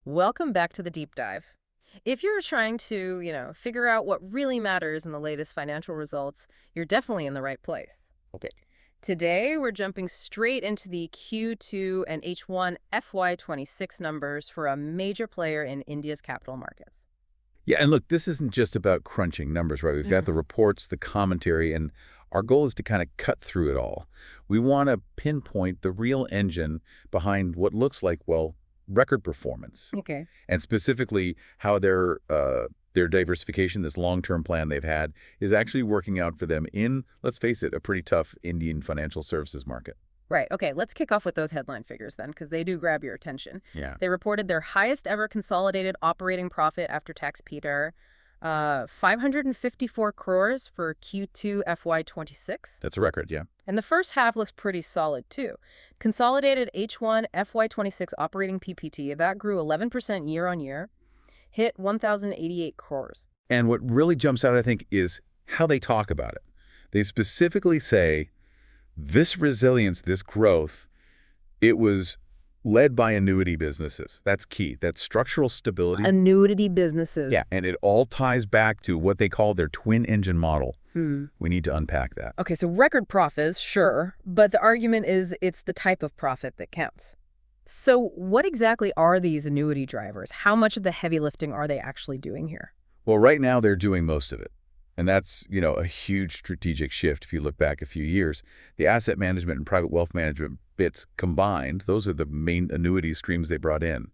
Welcome back to the deep dive. If you're trying to, figure out what really matters in the latest financial results, you're definitely in the right place. Okay. Today, we're jumping straight into the Q2 and H1 FY26 numbers for a major player in India's capital markets. Yeah, and look, this isn't just about crunching numbers, right? We've got the reports, the commentary, and our goal is to kind of cut through it all. We want to pinpoint the real engine behind what looks like, well, record performance, Okay. and specifically how their diversification, this long-term plan they've had, is actually working out for them in, let's face it, a pretty tough Indian financial services market. Right. Okay, let's kick off with those headline figures then, because they do grab your attention. Yeah. They reported their highest ever consolidated operating profit after tax, Peter, 554 crores for Q2 FY26. That's a record, yeah. And the first half looks pretty solid, too. Consolidated H1 FY26 operating PPT, that grew 11% year on year, hit 1,088 crores. And what really jumps out, I think, is how they talk about it. They specifically say this resilience, this growth, it was led by annuity businesses. That's key. That's structural stability. Annuity businesses. Yeah, and it all ties back to what they call their twin engine model. Hmm. We need to unpack that. Okay, so record profits, sure, but the argument is it's the type of profit that counts. So what exactly are these annuity drivers? How much of the heavy lifting are they actually doing here? Well, right now they're doing most of it. And that's, a huge strategic shift if you look back a few years. The asset management and private wealth management bits combined, those are the main annuity streams they brought in.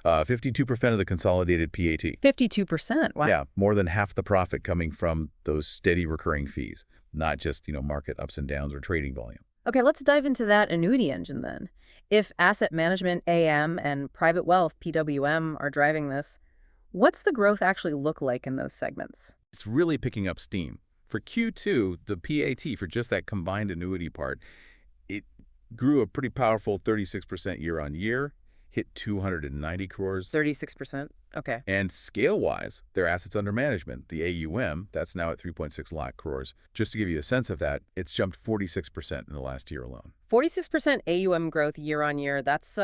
52% of the consolidated PAT. 52%. Wow. Yeah, more than half the profit coming from those steady recurring fees, not just, market ups and downs or trading volume. Okay, let's dive into that annuity engine then. If asset management, AM, and private wealth, PWM, are driving this, what's the growth actually look like in those segments? It's really picking up steam. For Q2, the PAT, for just that combined annuity part, it grew a pretty powerful 36% year on year, hit 290 crores. 36%. Okay. And scale-wise, their assets under management, the AUM, that's now at 3.6 lakh crores. Just to give you a sense of that, it's jumped 46% in the last year alone. 46% AUM growth year on year. That's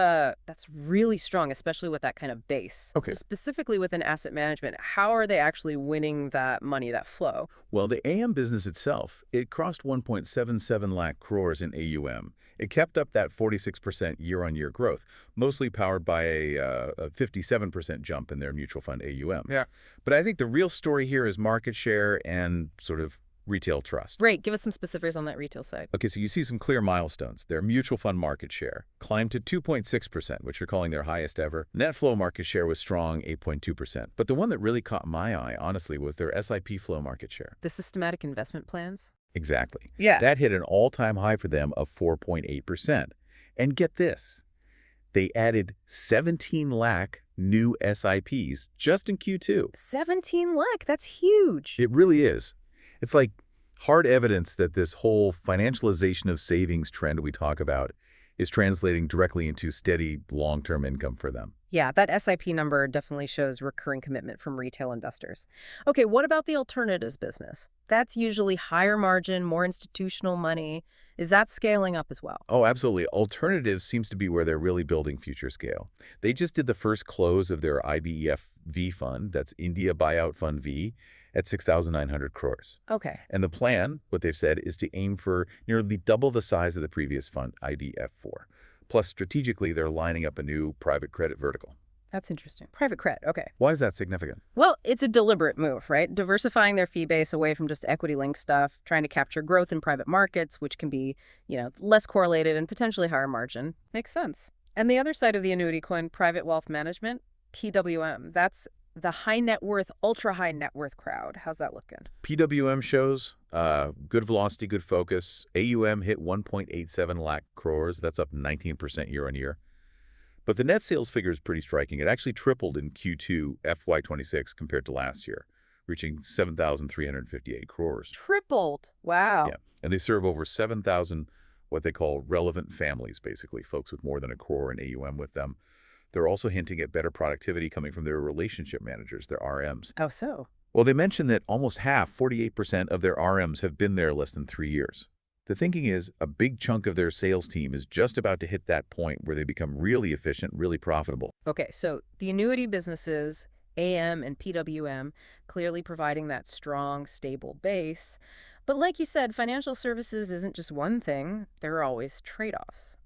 really strong, especially with that kind of base. Okay. Specifically within asset management, how are they actually winning that money, that flow? Well, the AM business itself, it crossed 1.77 lakh crores in AUM. It kept up that 46% year-on-year growth, mostly powered by a 57% jump in their mutual fund AUM. Yeah. But I think the real story here is market share and sort of retail trust. Great. Give us some specifics on that retail side. Okay, so you see some clear milestones. Their mutual fund market share climbed to 2.6%, which they're calling their highest ever. Net flow market share was strong, 8.2%. But the one that really caught my eye, honestly, was their SIP flow market share. The systematic investment plans? Exactly. Yeah. That hit an all-time high for them of 4.8%. And get this, they added 17 lakh new SIPs just in Q2. 17 lakh. That's huge. It really is. It's like hard evidence that this whole financialization of savings trend we talk about is translating directly into steady long-term income for them. Yeah, that SIP number definitely shows recurring commitment from retail investors. Okay, what about the alternatives business? That's usually higher margin, more institutional money. Is that scaling up as well? Oh, absolutely. Alternatives seems to be where they're really building future scale. They just did the first close of their IBEF V fund, that's India Buyout Fund V, at 6,900 crores. Okay. And the plan, what they've said, is to aim for nearly double the size of the previous fund, IDF4. Plus, strategically, they're lining up a new private credit vertical. That's interesting. Private credit, okay. Why is that significant? Well, it's a deliberate move, right? Diversifying their fee base away from just equity-linked stuff, trying to capture growth in private markets, which can be, less correlated and potentially higher margin. Makes sense. And the other side of the annuity coin, private wealth management, PWM, that's the high net worth, ultra high net worth crowd. How's that looking? PWM shows good velocity, good focus. AUM hit 1.87 lakh crores. That's up 19% year on year. But the net sales figure is pretty striking. It actually tripled in Q2 FY26 compared to last year, reaching 7,358 crores. Tripled. Wow. Yeah, and they serve over 7,000 what they call relevant families, basically, folks with more than a crore in AUM with them. They're also hinting at better productivity coming from their relationship managers, their RMs. Oh, so? Well, they mentioned that almost half, 48% of their RMs have been there less than 3 years. The thinking is a big chunk of their sales team is just about to hit that point where they become really efficient, really profitable. Okay, so the annuity businesses, AM and PWM, clearly providing that strong, stable base. But like you said, financial services isn't just one thing, there are always trade-offs.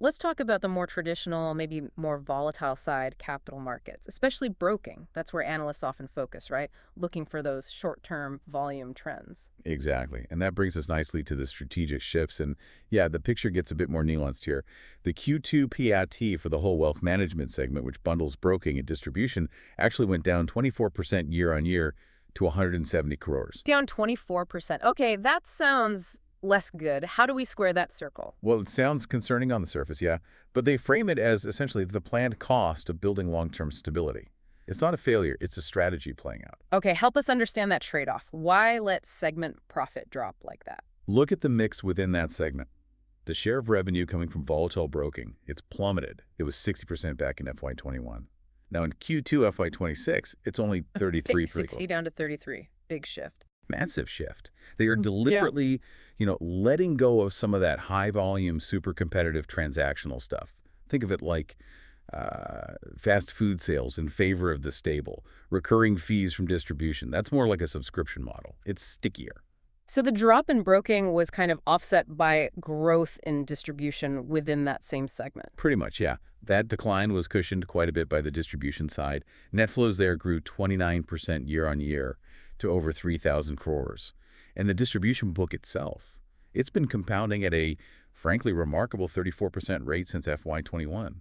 Let's talk about the more traditional, maybe more volatile side, capital markets, especially broking. That's where analysts often focus, right? Looking for those short-term volume trends. Exactly. And that brings us nicely to the strategic shifts. And yeah, the picture gets a bit more nuanced here. The Q2 FY26 for the whole wealth management segment, which bundles broking and distribution, actually went down 24% year on year to 170 crores. Down 24%. Okay, that sounds less good. How do we square that circle? Well, it sounds concerning on the surface, yeah, but they frame it as essentially the planned cost of building long-term stability. It's not a failure, it's a strategy playing out. Okay, help us understand that trade-off. Why let segment profit drop like that? Look at the mix within that segment. The share of revenue coming from volatile broking, it's plummeted. It was 60% back in FY21. Now in Q2 FY26, it's only 33 for 60 down to 33. Big shift. massive shift. They are deliberately, letting go of some of that high volume, super competitive transactional stuff. Think of it like fast food sales in favor of the stable, recurring fees from distribution. That's more like a subscription model. It's stickier. So the drop in broking was kind of offset by growth in distribution within that same segment. Pretty much, yeah. That decline was cushioned quite a bit by the distribution side. Net flows there grew 29% year on year to over 3,000 crores. And the distribution book itself, it's been compounding at a, frankly, remarkable 34% rate since FY21.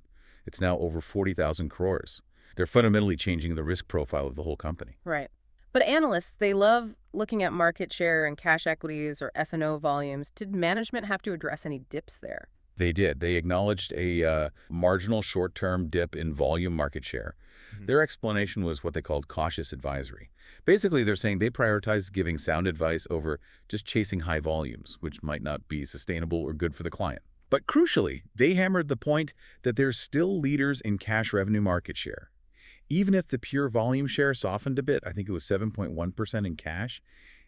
It's now over 40,000 crores. They're fundamentally changing the risk profile of the whole company. Right. But analysts, they love looking at market share and cash equities or F&O volumes. Did management have to address any dips there? They did. They acknowledged a marginal short-term dip in volume market share. Their explanation was what they called cautious advisory. Basically, they're saying they prioritize giving sound advice over just chasing high volumes, which might not be sustainable or good for the client. But crucially, they hammered the point that they're still leaders in cash revenue market share. Even if the pure volume share softened a bit, I think it was 7.1% in cash,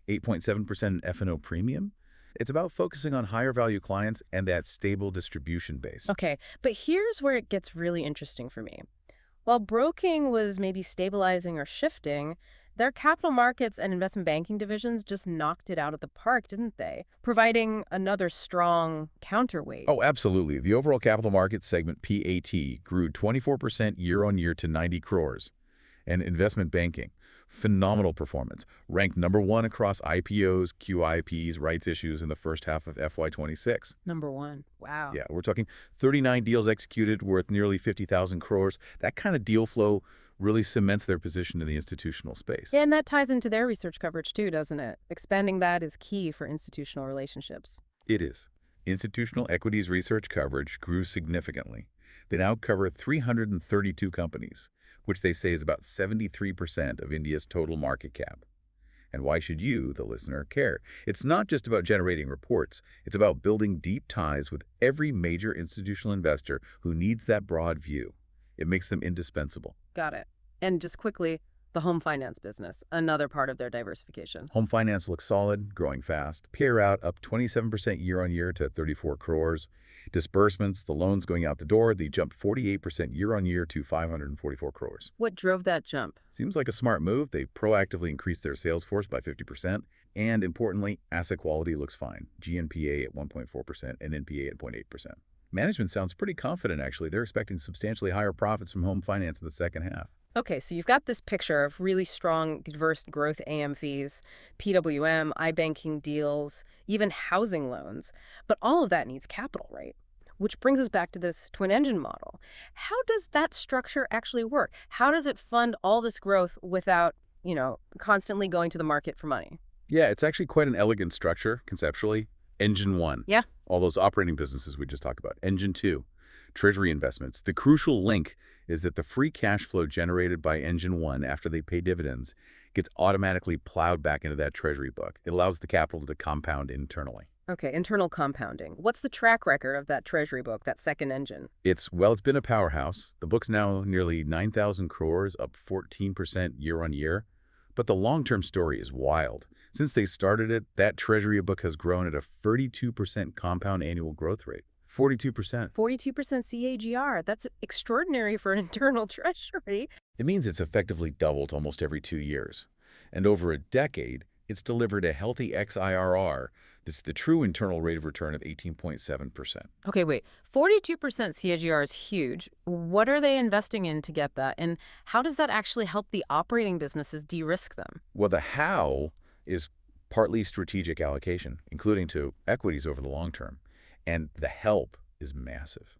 8.7% in F&O premium, it's about focusing on higher value clients and that stable distribution base. Okay, but here's where it gets really interesting for me. While broking was maybe stabilizing or shifting, their capital markets and investment banking divisions just knocked it out of the park, didn't they? Providing another strong counterweight. Oh, absolutely. The overall capital markets segment, PAT, grew 24% year on year to 90 crores. And investment banking, phenomenal performance, ranked #1 across IPOs, QIPs, rights issues in the first half of FY26. #1. Wow. Yeah, we're talking 39 deals executed worth nearly 50,000 crores. That kind of deal flow really cements their position in the institutional space. Yeah, and that ties into their research coverage too, doesn't it? Expanding that is key for institutional relationships. It is. Institutional equities research coverage grew significantly. They now cover 332 companies, which they say is about 73% of India's total market cap. And why should you, the listener, care? It's not just about generating reports. It's about building deep ties with every major institutional investor who needs that broad view. It makes them indispensable. Got it. And just quickly, the home finance business, another part of their diversification. Home finance looks solid, growing fast. Peer out up 27% year on year to 34 crores. Disbursements, the loans going out the door, they jumped 48% year on year to 544 crores. What drove that jump? Seems like a smart move. They proactively increased their sales force by 50%. And importantly, asset quality looks fine. GNPA at 1.4% and NPA at 0.8%. Management sounds pretty confident, actually. They're expecting substantially higher profits from home finance in the second half. Okay, so you've got this picture of really strong, diverse growth AM fees, PWM, iBanking deals, even housing loans. But all of that needs capital, right? Which brings us back to this twin engine model. How does that structure actually work? How does it fund all this growth without, constantly going to the market for money? Yeah, it's actually quite an elegant structure, conceptually. Engine 1. Yeah. All those operating businesses we just talked about. Engine 2. Treasury investments. The crucial link is that the free cash flow generated by Engine 1 after they pay dividends gets automatically plowed back into that treasury book. It allows the capital to compound internally. Okay, internal compounding. What's the track record of that treasury book, that second engine? It's been a powerhouse. The book's now nearly 9,000 crores, up 14% year on year. But the long-term story is wild. Since they started it, that Treasury book has grown at a 32% compound annual growth rate. 42%. 42% CAGR. That's extraordinary for an internal treasury. It means it's effectively doubled almost every 2 years. And over a decade, it's delivered a healthy XIRR. That's the true internal rate of return of 18.7%. Okay, wait. 42% CAGR is huge. What are they investing in to get that? And how does that actually help the operating businesses de-risk them? Well, the how is partly strategic allocation, including to equities over the long term. And the help is massive.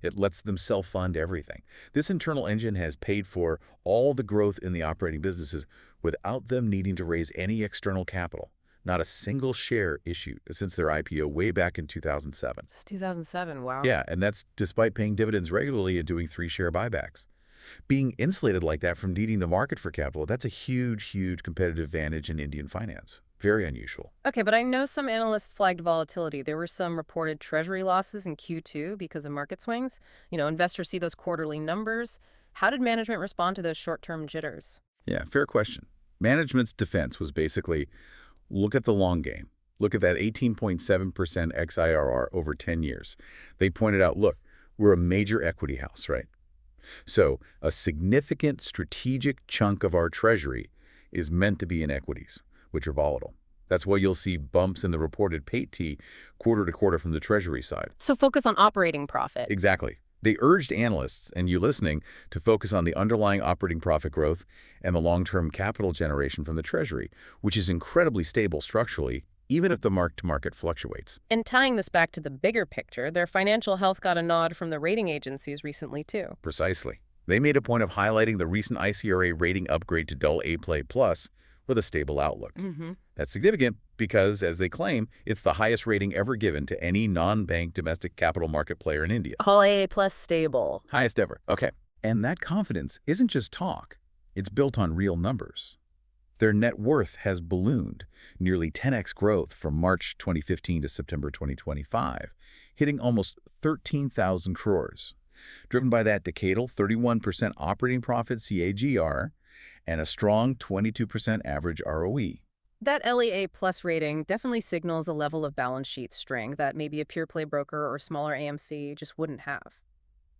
It lets them self-fund everything. This internal engine has paid for all the growth in the operating businesses without them needing to raise any external capital. Not a single share issued since their IPO way back in 2007. It's 2007, wow. Yeah, and that's despite paying dividends regularly and doing 3-share buybacks. Being insulated like that from needing the market for capital, that's a huge, huge competitive advantage in Indian finance. Very unusual. Okay, but I know some analysts flagged volatility. There were some reported treasury losses in Q2 because of market swings. Investors see those quarterly numbers. How did management respond to those short-term jitters? Yeah, fair question. Management's defense was basically, look at the long game. Look at that 18.7% XIRR over 10 years. They pointed out, look, we're a major equity house, right? So a significant strategic chunk of our treasury is meant to be in equities, which are volatile. That's why you'll see bumps in the reported PAT quarter to quarter from the treasury side. So focus on operating profit. Exactly. They urged analysts, and you listening, to focus on the underlying operating profit growth and the long-term capital generation from the treasury, which is incredibly stable structurally, even if the mark-to-market fluctuates. And tying this back to the bigger picture, their financial health got a nod from the rating agencies recently, too. Precisely. They made a point of highlighting the recent ICRA rating upgrade to dull A+ with a stable outlook. That's significant because, as they claim, it's the highest rating ever given to any non-bank domestic capital market player in India. All A+ stable. Highest ever. Okay. And that confidence isn't just talk. It's built on real numbers. Their net worth has ballooned, nearly 10x growth from March 2015 to September 2025, hitting almost 13,000 crores, driven by that decadal 31% operating profit CAGR and a strong 22% average ROE. That LEA plus rating definitely signals a level of balance sheet strength that maybe a pure play broker or smaller AMC just wouldn't have.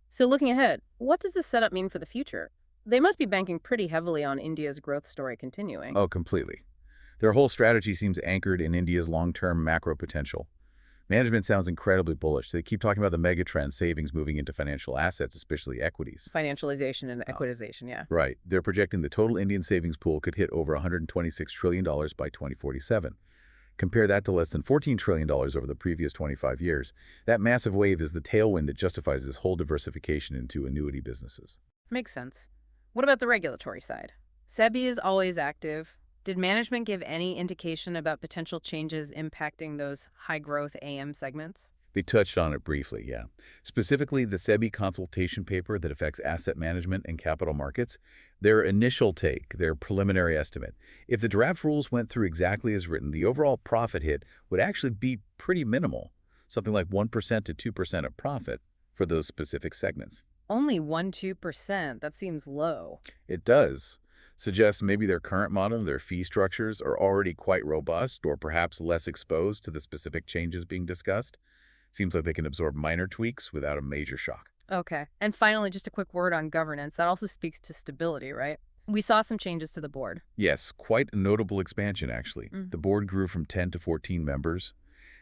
So looking ahead, what does this setup mean for the future? They must be banking pretty heavily on India's growth story continuing. Oh, completely. Their whole strategy seems anchored in India's long-term macro potential. Management sounds incredibly bullish. They keep talking about the megatrend savings moving into financial assets, especially equities. Financialization and equitization, yeah. Right. They're projecting the total Indian savings pool could hit over $126 trillion by 2047. Compare that to less than $14 trillion over the previous 25 years. That massive wave is the tailwind that justifies this whole diversification into annuity businesses. Makes sense. What about the regulatory side? SEBI is always active. Did management give any indication about potential changes impacting those high-growth AM segments? They touched on it briefly, yeah. Specifically, the SEBI consultation paper that affects asset management and capital markets, their initial take, their preliminary estimate. If the draft rules went through exactly as written, the overall profit hit would actually be pretty minimal, something like 1% to 2% of profit for those specific segments. Only 1–2%. That seems low. It does. Suggests maybe their current model, their fee structures are already quite robust or perhaps less exposed to the specific changes being discussed. Seems like they can absorb minor tweaks without a major shock. Okay. And finally, just a quick word on governance. That also speaks to stability, right? We saw some changes to the board. Yes, quite a notable expansion, actually. The board grew from 10 to 14 members,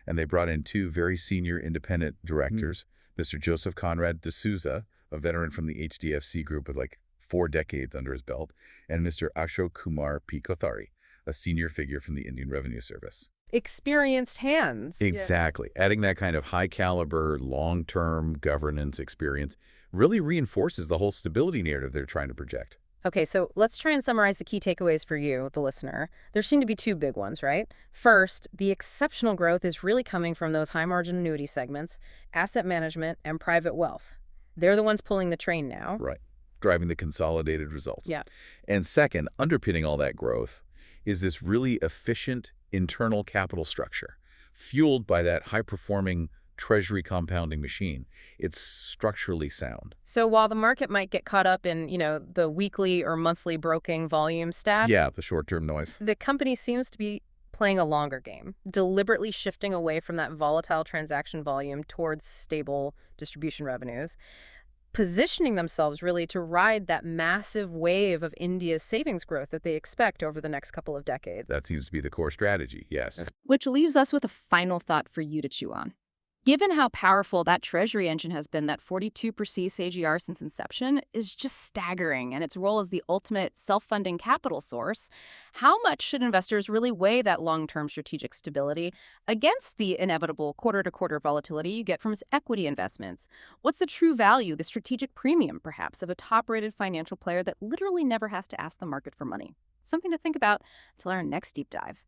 and they brought in 2 very senior independent directors, Mr. Joseph Conrad D'Souza, a veteran from the HDFC group with like 4 decades under his belt, and Mr. Ashok Kumar P. Kothari, a senior figure from the Indian Revenue Service. Experienced hands. Exactly. Yeah. Adding that kind of high-caliber, long-term governance experience really reinforces the whole stability narrative they're trying to project. Okay, so let's try and summarize the key takeaways for you, the listener. There seem to be 2 big ones, right? First, the exceptional growth is really coming from those high-margin annuity segments, asset management, and private wealth. They're the ones pulling the train now. Right. Driving the consolidated results. Yeah. And second, underpinning all that growth is this really efficient internal capital structure, fueled by that high-performing treasury compounding machine. It's structurally sound. So while the market might get caught up in, the weekly or monthly broking volume stats, Yeah, the short-term noise. the company seems to be playing a longer game, deliberately shifting away from that volatile transaction volume towards stable distribution revenues, positioning themselves really to ride that massive wave of India's savings growth that they expect over the next couple of decades. That seems to be the core strategy, yes. Which leaves us with a final thought for you to chew on. Given how powerful that treasury engine has been, that 42% AGR since inception is just staggering, and its role as the ultimate self-funding capital source, how much should investors really weigh that long-term strategic stability against the inevitable quarter-to-quarter volatility you get from its equity investments? What's the true value, the strategic premium, perhaps, of a top-rated financial player that literally never has to ask the market for money? Something to think about until our next deep dive.